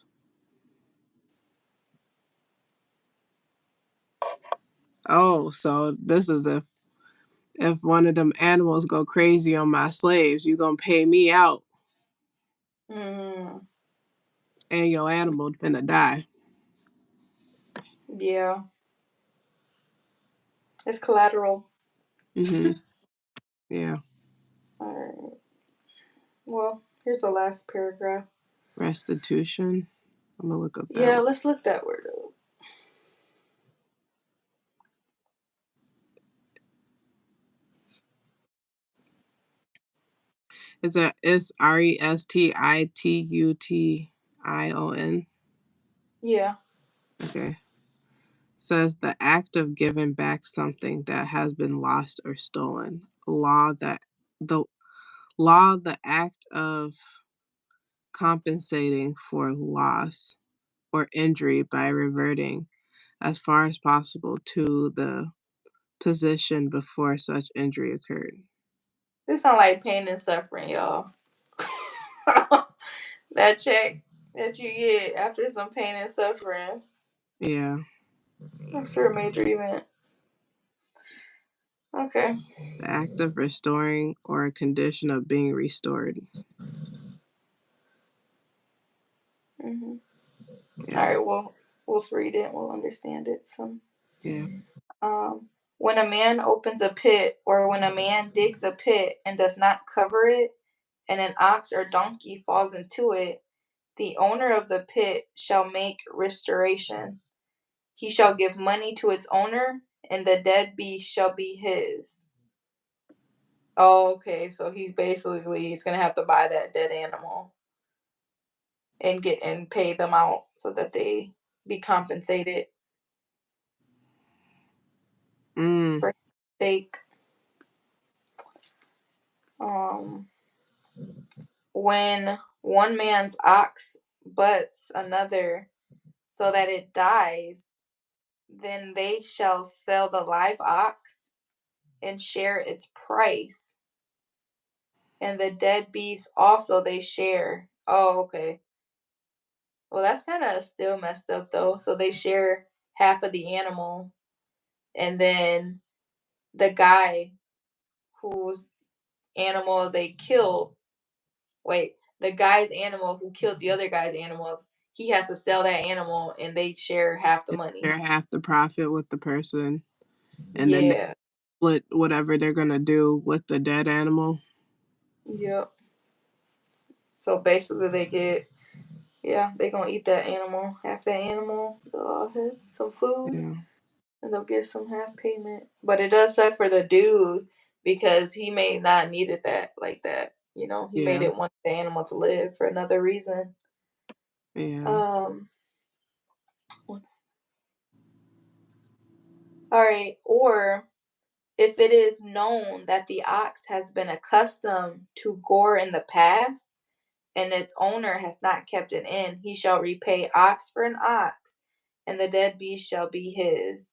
Oh, so this is if one of them animals go crazy on my slaves, you gonna pay me out, Mm, and your animal finna die. yeah. It's collateral. Mm-hmm. Yeah. All right. Well, here's the last paragraph. Restitution. I'm gonna look up that Yeah, one. let's look that word up. It's restitution. Yeah. Okay. Says the act of giving back something that has been lost or stolen. The the act of compensating for loss or injury by reverting as far as possible to the position before such injury occurred. This sound like pain and suffering, y'all. That check that you get after some pain and suffering Yeah. after a major event. Okay. The act of restoring or a condition of being restored. Mm-hmm. All Yeah. right. Well, we'll read it. We'll understand it. Some. Yeah. When a man opens a pit, or when a man digs a pit and does not cover it, and an ox or donkey falls into it, the owner of the pit shall make restoration. He shall give money to its owner, and the dead beast shall be his. Oh, okay. So he's gonna have to buy that dead animal and pay them out so that they be compensated Mm. for stake. Um, when one man's ox butts another so that it dies, then they shall sell the live ox and share its price, and the dead beast also they share. Oh, okay. Well, that's kind of still messed up though. So they share half of the animal, and then the guy whose animal they killed, wait, the guy's animal who killed the other guy's animal, he has to sell that animal, and they share half the They money. share half the profit with the person, and then Yeah. whatever they're gonna do with the dead animal. Yep. So basically, they gonna eat that animal. Half that animal, they'll all have some food, Yeah. and they'll get some half payment. But it does suck for the dude because he may not needed that like that. You know, he may Yeah. didn't want the animal to live for another reason. Yeah. Um. All right. Or if it is known that the ox has been accustomed to gore in the past, and its owner has not kept it in, he shall repay ox for an ox, and the dead beast shall be his.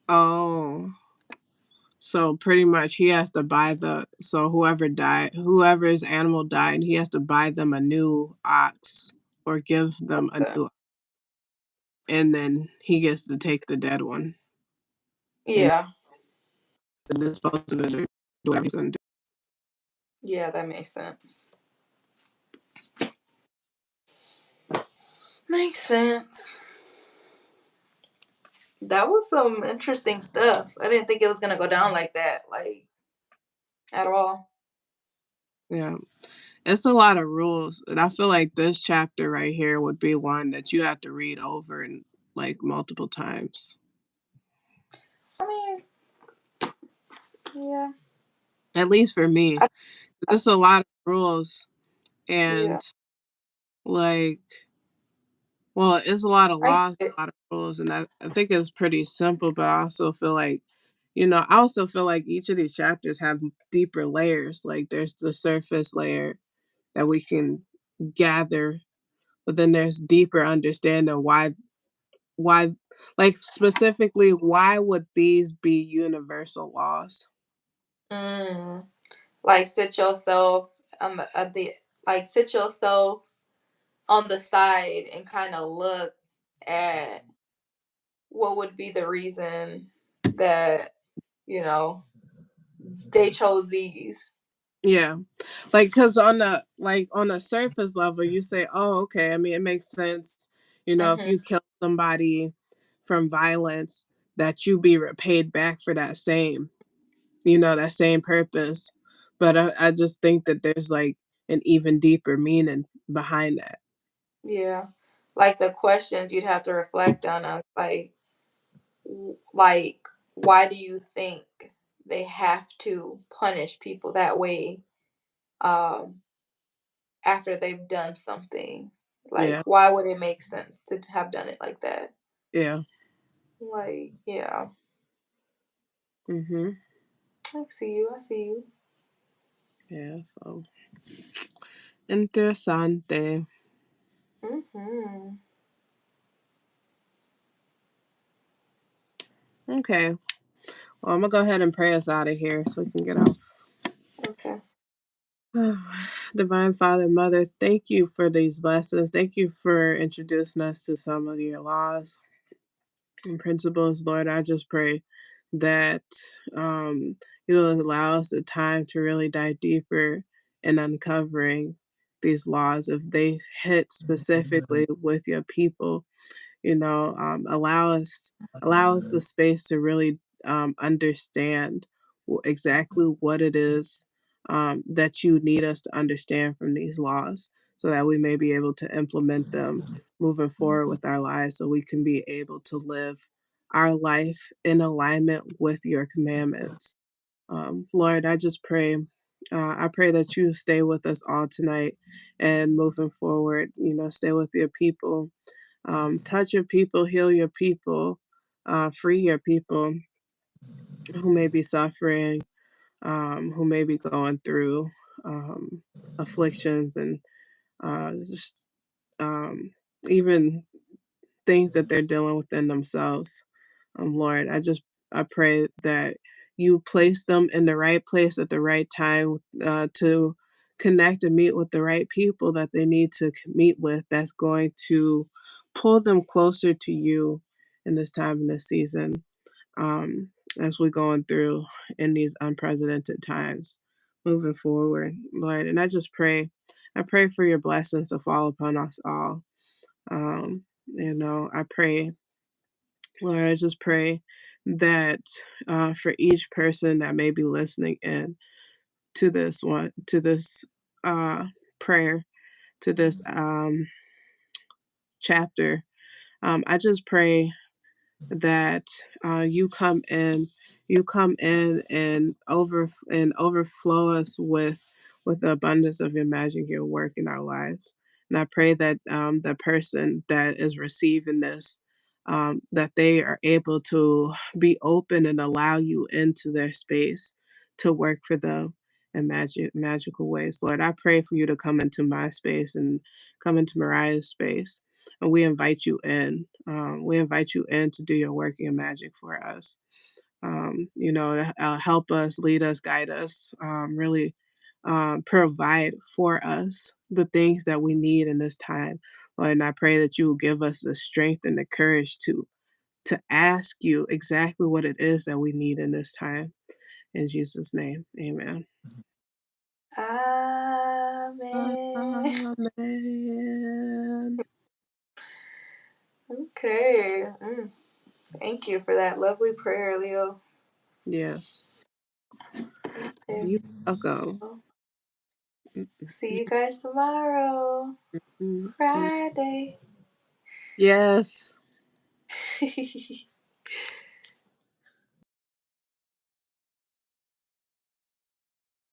Oh. So pretty much he has to buy whoever's animal died, he has to buy them a new ox or give them a Okay. new, and then he gets to take the dead one and Yeah. dispose of it or do whatever he's gonna do. Yeah, that makes sense. Makes sense. That was some interesting stuff. I didn't think it was gonna go down like that, like at all. Yeah. It's a lot of rules. And I feel like this chapter right here would be one that you have to read over and like multiple times. I mean, yeah. At least for me. I, I, It's a lot of rules yeah. and like well, it's a lot of I laws, get it. a lot of rules, and I think it's pretty simple, but I also feel like, I also feel like each of these chapters have deeper layers. Like there's the surface layer that we can gather, but then there's deeper understanding why like specifically why would these be universal laws? Mm. Like sit yourself on the at the like sit yourself on the side and kind of look at what would be the reason that you know they chose these. Yeah. Like, cause on a surface level, you say, "Oh, okay." I mean, it makes sense, if Mhm. you kill somebody from violence, that you be repaid back for that same purpose. But I just think that there's like an even deeper meaning behind that. Yeah. Like the questions you'd have to reflect on us like why do you think they have to punish people that way um after they've done something? Like Yeah. why would it make sense to have done it like that? Yeah. Like, yeah. Mhm. I see you. I see you. Yeah. So interesante. Mhm. Okay. Well, I'm gonna go ahead and pray us out of here so we can get off. Okay. Divine Father, Mother, thank you for these lessons. Thank you for introducing us to some of your laws and principles. Lord, I just pray that you'll allow us the time to really dive deeper in uncovering these laws if they hit specifically with your people. Allow us the space to really understand exactly what it is that you need us to understand from these laws so that we may be able to implement them moving forward with our lives so we can be able to live our life in alignment with your commandments. Lord, I pray that you stay with us all tonight and moving forward, stay with your people, touch your people, heal your people, free your people who may be suffering, who may be going through um, afflictions and just um, even things that they're dealing with in themselves. Lord, I pray that you place them in the right place at the right time to connect and meet with the right people that they need to meet with. That's going to pull them closer to you in this time in this season, um, as we're going through in these unprecedented times, moving forward, Lord. And I pray for your blessings to fall upon us all. I pray Lord, I just pray that for each person that may be listening in to this one, to this prayer, to this chapter, I just pray that you come in, and overflow us with the abundance of your magic, your work in our lives. And I pray that the person that is receiving this, that they are able to be open and allow you into their space to work for them in magical ways. Lord, I pray for you to come into my space and come into Mariah's space, and we invite you in. We invite you in to do your working and magic for us. To help us, lead us, guide us, really provide for us the things that we need in this time. Lord, and I pray that you will give us the strength and the courage to ask you exactly what it is that we need in this time. In Jesus' name, amen. Amen. Amen. Okay. Thank you for that lovely prayer, Lleo. Yes. Okay. You're welcome. Well, see you guys tomorrow, Friday. Yes.